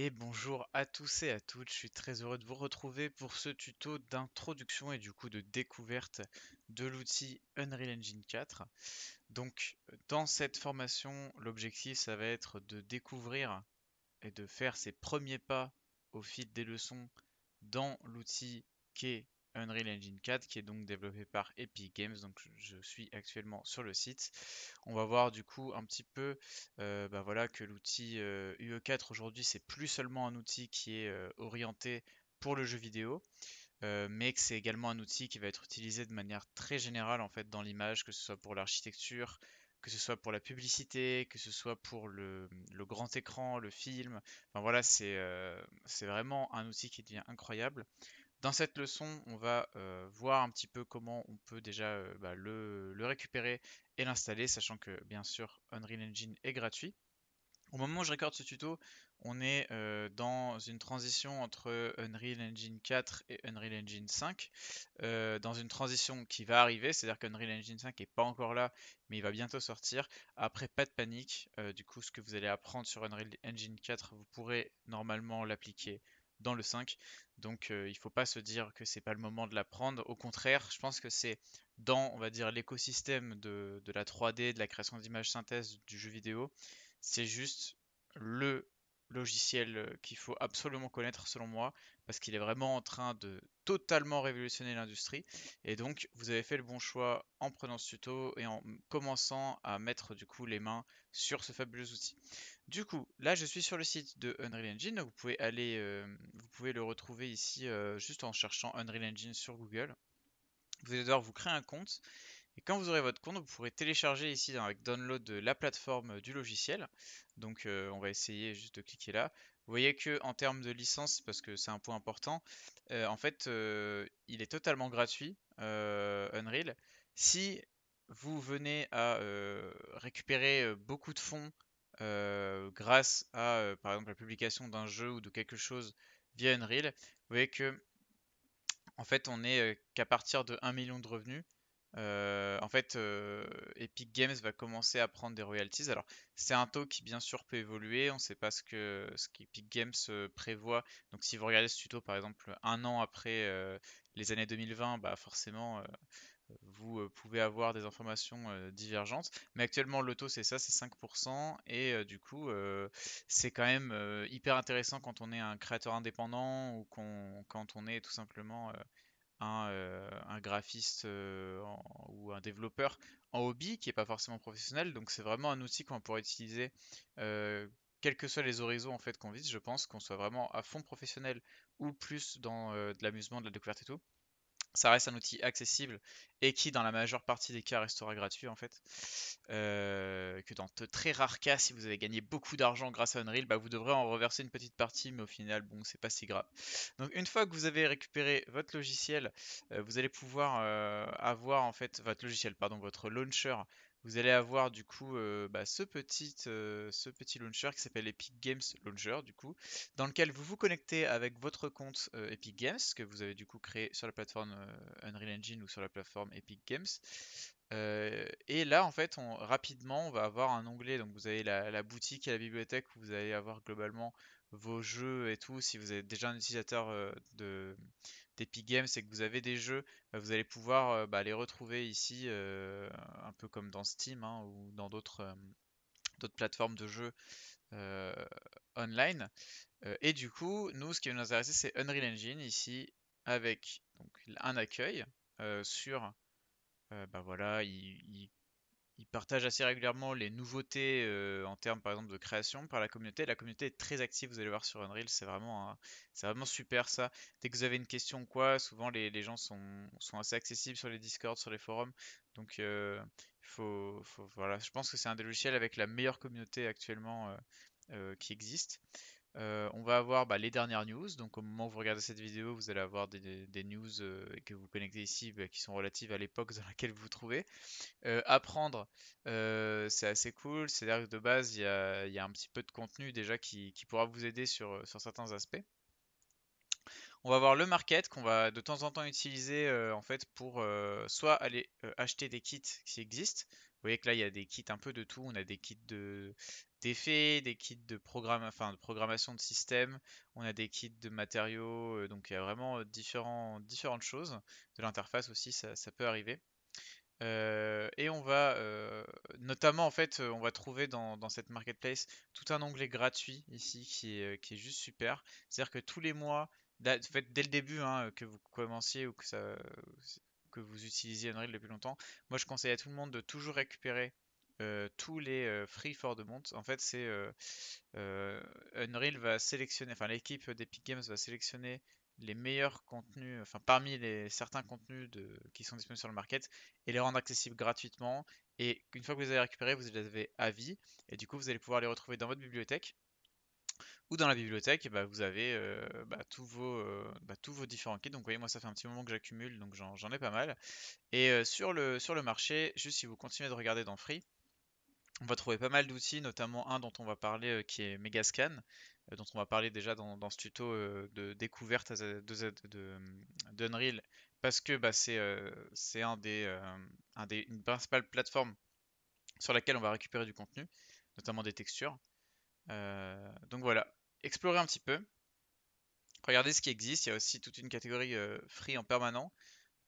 Et bonjour à tous et à toutes, je suis très heureux de vous retrouver pour ce tuto d'introduction et du coup de découverte de l'outil Unreal Engine 4. Donc dans cette formation, l'objectif ça va être de découvrir et de faire ses premiers pas au fil des leçons dans l'outil qu'est Unreal Engine 4, qui est donc développé par Epic Games. Donc je suis actuellement sur le site. On va voir du coup un petit peu voilà, que l'outil UE4 aujourd'hui, c'est plus seulement un outil qui est orienté pour le jeu vidéo, mais que c'est également un outil qui va être utilisé de manière très générale en fait dans l'image, que ce soit pour l'architecture, que ce soit pour la publicité, que ce soit pour le grand écran, le film. Enfin voilà, c'est vraiment un outil qui devient incroyable. Dans cette leçon, on va voir un petit peu comment on peut déjà le récupérer et l'installer, sachant que bien sûr Unreal Engine est gratuit. Au moment où je recorde ce tuto, on est dans une transition entre Unreal Engine 4 et Unreal Engine 5. Dans une transition qui va arriver, c'est-à-dire qu'Unreal Engine 5 n'est pas encore là, mais il va bientôt sortir. Après, pas de panique. Du coup, ce que vous allez apprendre sur Unreal Engine 4, vous pourrez normalement l'appliquer dans le 5. Donc, il ne faut pas se dire que c'est pas le moment de l'apprendre. Au contraire, je pense que c'est dans, on va dire, l'écosystème de la 3D, de la création d'images synthèse du jeu vidéo, c'est juste le logiciel qu'il faut absolument connaître selon moi, parce qu'il est vraiment en train de totalement révolutionner l'industrie. Et donc, vous avez fait le bon choix en prenant ce tuto et en commençant à mettre du coup les mains sur ce fabuleux outil. Du coup, là, je suis sur le site de Unreal Engine. Donc vous pouvez aller, vous pouvez le retrouver ici juste en cherchant Unreal Engine sur Google. Vous allez devoir vous créer un compte et quand vous aurez votre compte, vous pourrez télécharger ici avec Download la plateforme du logiciel. Donc on va essayer juste de cliquer là. Vous voyez que en termes de licence, parce que c'est un point important, en fait il est totalement gratuit, Unreal. Si vous venez à récupérer beaucoup de fonds grâce à par exemple la publication d'un jeu ou de quelque chose via Unreal, vous voyez que en fait on est qu'à partir de 1 million de revenus. En fait, Epic Games va commencer à prendre des royalties. Alors, c'est un taux qui, bien sûr, peut évoluer. On ne sait pas ce qu'Epic Games prévoit. Donc, si vous regardez ce tuto, par exemple, un an après les années 2020, bah forcément, vous pouvez avoir des informations divergentes. Mais actuellement, le taux, c'est ça, c'est 5%. Et du coup, c'est quand même hyper intéressant quand on est un créateur indépendant ou quand on est tout simplement un graphiste ou un développeur en hobby qui n'est pas forcément professionnel. Donc c'est vraiment un outil qu'on pourrait utiliser euh, quels que soient les horizons en fait qu'on vise. Je pense qu'on soit vraiment à fond professionnel ou plus dans de l'amusement, de la découverte et tout. Ça reste un outil accessible et qui, dans la majeure partie des cas, restera gratuit en fait. Que dans de très rares cas, si vous avez gagné beaucoup d'argent grâce à Unreal, bah, vous devrez en reverser une petite partie, mais au final, bon, c'est pas si grave. Donc, une fois que vous avez récupéré votre logiciel, vous allez pouvoir avoir en fait votre logiciel, pardon, votre launcher. Vous allez avoir du coup ce petit launcher qui s'appelle Epic Games Launcher du coup, dans lequel vous vous connectez avec votre compte Epic Games que vous avez du coup créé sur la plateforme Unreal Engine ou sur la plateforme Epic Games. Et là, en fait, rapidement, on va avoir un onglet. Donc, vous avez la boutique et la bibliothèque où vous allez avoir globalement vos jeux et tout. Si vous êtes déjà un utilisateur d'Epic Games et que vous avez des jeux, bah, vous allez pouvoir les retrouver ici, un peu comme dans Steam hein, ou dans d'autres plateformes de jeux euh, online. Et du coup, nous, ce qui va nous intéresser, c'est Unreal Engine ici, avec donc, un accueil sur, bah voilà, il partage assez régulièrement les nouveautés en termes, par exemple, de création par la communauté. La communauté est très active, vous allez voir sur Unreal, c'est vraiment super ça. Dès que vous avez une question ou quoi, souvent les gens sont assez accessibles sur les Discord, sur les forums. Donc, voilà, je pense que c'est un des logiciels avec la meilleure communauté actuellement qui existe. On va avoir les dernières news. Donc au moment où vous regardez cette vidéo, vous allez avoir des news que vous connectez ici qui sont relatives à l'époque dans laquelle vous vous trouvez. Apprendre, c'est assez cool. C'est-à-dire que de base, il y a un petit peu de contenu déjà qui pourra vous aider sur certains aspects. On va voir le market qu'on va de temps en temps utiliser en fait pour soit aller acheter des kits qui existent. Vous voyez que là il y a des kits un peu de tout. On a des kits d'effets, des kits de de programmation de système, on a des kits de matériaux, donc il y a vraiment différentes choses. De l'interface aussi, ça peut arriver. Et on va notamment en fait on va trouver dans cette marketplace tout un onglet gratuit ici qui est juste super. C'est-à-dire que tous les mois, en fait, dès le début hein, que vous commenciez ou que vous utilisiez Unreal depuis longtemps, moi je conseille à tout le monde de toujours récupérer tous les free for the month. En fait euh, Unreal va sélectionner, enfin l'équipe d'Epic Games va sélectionner les meilleurs contenus, enfin parmi certains contenus qui sont disponibles sur le market et les rendre accessibles gratuitement. Et une fois que vous avez récupéré, vous les avez à vie et du coup vous allez pouvoir les retrouver dans votre bibliothèque ou dans la bibliothèque. Et bah, vous avez tous vos différents kits. Donc vous voyez, moi ça fait un petit moment que j'accumule, donc j'en ai pas mal. Et sur le marché, juste si vous continuez de regarder dans Free, on va trouver pas mal d'outils, notamment un dont on va parler qui est Megascan, dont on va parler déjà dans ce tuto de découverte d'Unreal, parce que bah, c'est une principale plateforme sur laquelle on va récupérer du contenu, notamment des textures. Donc voilà, explorez un petit peu, regardez ce qui existe. Il y a aussi toute une catégorie free en permanent.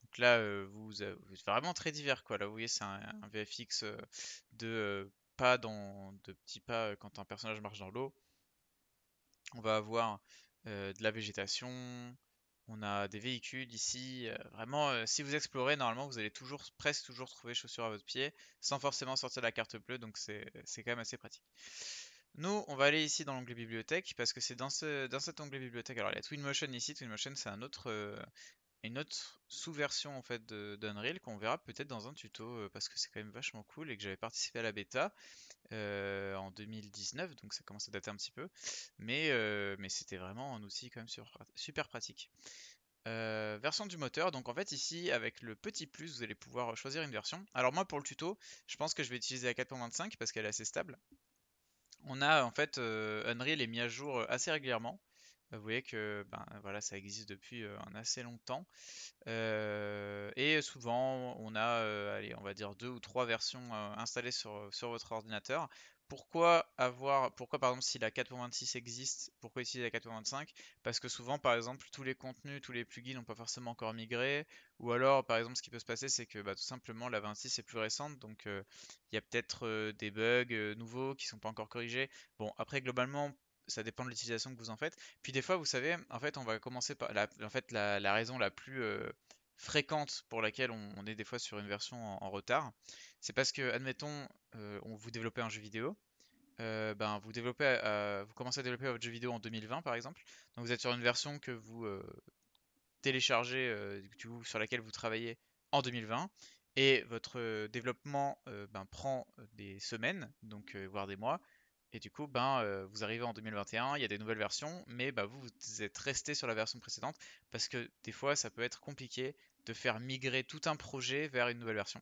Donc là, vous êtes vraiment très divers quoi. Là, vous voyez, c'est un VFX de pas de petits pas quand un personnage marche dans l'eau. On va avoir de la végétation, on a des véhicules ici. Vraiment, si vous explorez, normalement, vous allez presque toujours trouver chaussures à votre pied, sans forcément sortir la carte bleue, donc c'est quand même assez pratique. Nous, on va aller ici dans l'onglet bibliothèque, parce que c'est dans cet onglet bibliothèque. Alors, il y a Twinmotion ici. Twinmotion, c'est une autre sous-version en fait d'Unreal qu'on verra peut-être dans un tuto parce que c'est quand même vachement cool et que j'avais participé à la bêta en 2019, donc ça commence à dater un petit peu, mais c'était vraiment un outil quand même super pratique. Version du moteur, donc en fait ici avec le petit plus vous allez pouvoir choisir une version. Alors moi pour le tuto, je pense que je vais utiliser la 4.25 parce qu'elle est assez stable. On a en fait Unreal est mis à jour assez régulièrement. Vous voyez que ben, voilà, ça existe depuis un assez long temps. Et souvent, on a, allez, on va dire deux ou trois versions installées sur votre ordinateur. Pourquoi par exemple si la 4.26 existe, pourquoi utiliser la 4.25? Parce que souvent, par exemple, tous les contenus, tous les plugins n'ont pas forcément encore migré. Ou alors, par exemple, ce qui peut se passer, c'est que bah, tout simplement la 26 est plus récente, donc il y a peut-être des bugs nouveaux qui sont pas encore corrigés. Bon, après, globalement, ça dépend de l'utilisation que vous en faites. Puis des fois, vous savez, en fait, on va commencer par en fait, la raison la plus fréquente pour laquelle on est des fois sur une version en retard, c'est parce que, admettons, vous développez un jeu vidéo, ben, vous commencez à développer votre jeu vidéo en 2020 par exemple, donc vous êtes sur une version que vous téléchargez, sur laquelle vous travaillez en 2020, et votre développement ben, prend des semaines, donc voire des mois, et du coup, ben, vous arrivez en 2021, il y a des nouvelles versions, mais bah, vous êtes resté sur la version précédente parce que des fois, ça peut être compliqué de faire migrer tout un projet vers une nouvelle version.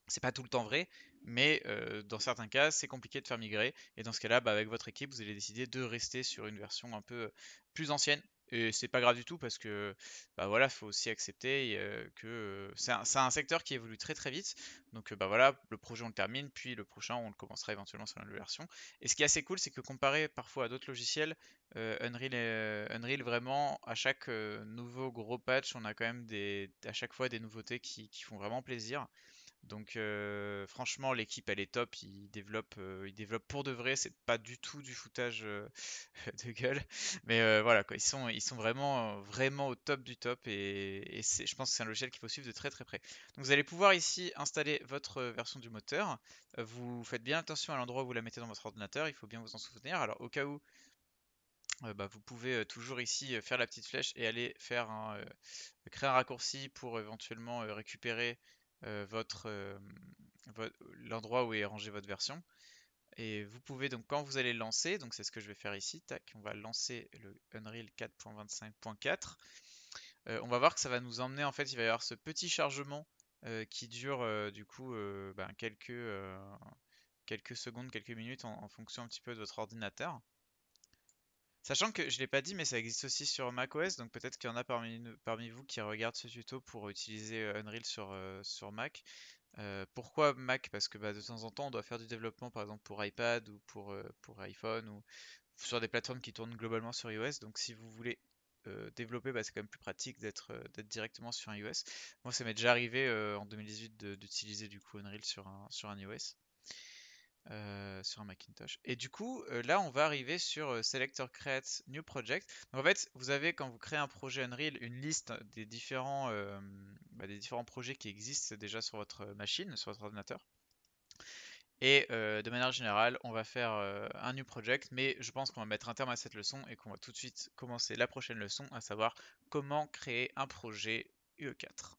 C'est pas tout le temps vrai, mais dans certains cas, c'est compliqué de faire migrer. Et dans ce cas-là, bah, avec votre équipe, vous allez décider de rester sur une version un peu plus ancienne. Et c'est pas grave du tout parce que bah voilà, faut aussi accepter que c'est un secteur qui évolue très très vite. Donc bah voilà, le projet on le termine, puis le prochain on le commencera éventuellement sur la nouvelle version. Et ce qui est assez cool, c'est que comparé parfois à d'autres logiciels, Unreal vraiment à chaque nouveau gros patch, on a quand même à chaque fois des nouveautés qui font vraiment plaisir. Donc franchement l'équipe elle est top, ils développent pour de vrai, c'est pas du tout du foutage de gueule, mais voilà quoi, ils sont vraiment vraiment au top du top et je pense que c'est un logiciel qu'il faut suivre de très très près. Donc vous allez pouvoir ici installer votre version du moteur. Vous faites bien attention à l'endroit où vous la mettez dans votre ordinateur, il faut bien vous en souvenir. Alors au cas où bah, vous pouvez toujours ici faire la petite flèche et aller créer un raccourci pour éventuellement récupérer votre l'endroit où est rangée votre version. Et vous pouvez donc quand vous allez le lancer, donc c'est ce que je vais faire ici, tac, on va lancer le Unreal 4.25.4. On va voir que ça va nous emmener, en fait, il va y avoir ce petit chargement qui dure du coup ben, quelques secondes, quelques minutes en fonction un petit peu de votre ordinateur. Sachant que je l'ai pas dit, mais ça existe aussi sur macOS, donc peut-être qu'il y en a parmi vous qui regardent ce tuto pour utiliser Unreal sur Mac. Pourquoi Mac? Parce que bah, de temps en temps, on doit faire du développement, par exemple pour iPad ou pour iPhone ou sur des plateformes qui tournent globalement sur iOS. Donc si vous voulez développer, bah, c'est quand même plus pratique d'être directement sur un iOS. Moi, ça m'est déjà arrivé en 2018 d'utiliser du coup Unreal sur un iOS, sur un Macintosh. Et du coup, là, on va arriver sur Selector Create New Project. Donc en fait, vous avez quand vous créez un projet Unreal une liste des différents projets qui existent déjà sur votre machine, sur votre ordinateur. Et de manière générale, on va faire un new project, mais je pense qu'on va mettre un terme à cette leçon et qu'on va tout de suite commencer la prochaine leçon, à savoir comment créer un projet UE4.